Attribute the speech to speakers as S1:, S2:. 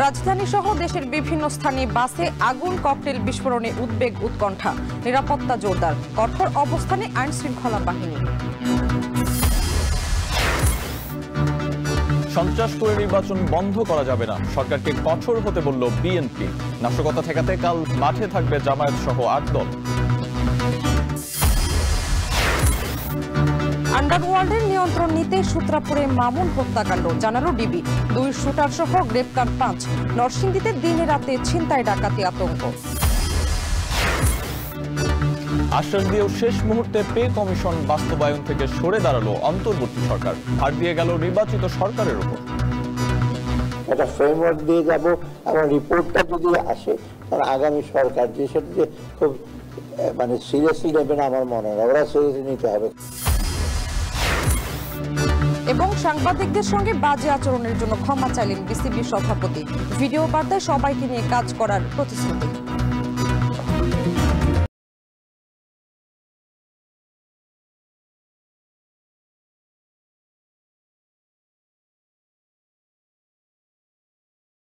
S1: রাজধানী সহ দেশের বিভিন্ন স্থানে বাসে আগুন, ককটেল বিস্ফোরণে উদ্বেগ উৎকণ্ঠা, নিরাপত্তা জোরদার, কঠোর অবস্থানে আইন শৃঙ্খলা বাহিনী।
S2: সন্ত্রাস করে নির্বাচন বন্ধ করা যাবে না, সরকারকে কঠোর হতে বলল বিএনপি। নাশকতা ঠেকাতে কাল মাঠে থাকবে জামায়াত সহ 8 দল।
S1: আন্ডারওয়ার্ল্ডের নিয়ন্ত্রণ নিতে সূত্রাপুরে মামুন হত্যাকাণ্ড, জানালো ডিবি। 2 শুটার সহ গ্রেপ্তার 5। নরসিংদীতে দিনে রাতে ছিনতাই ডাকাতি আতঙ্ক।
S2: আশ্বাস দিয়েও শেষ মুহূর্তে পে কমিশন বাস্তবায়ন থেকে সরে দাঁড়ালো অন্তর্বর্তী সরকার। ভার দিয়ে গেল নির্বাচিত সরকারের উপর।
S3: একটা ফ্রেমওয়ার্ক দিয়ে যাব এবং রিপোর্টটা যদি আসে তাহলে আগামী সরকার যে সেটা যে খুব সিরিয়াসলি নেবে না আমার মনে হয়, ওরা সিরিয়াসলি নিতে হবে।
S1: এবং সাংবাদিকদের সঙ্গে বাজে আচরণের জন্য ক্ষমা চাইলেন বিসিবি সভাপতি। ভিডিও বার্তায় সবাইকে নিয়ে কাজ করার প্রতিশ্রুতি।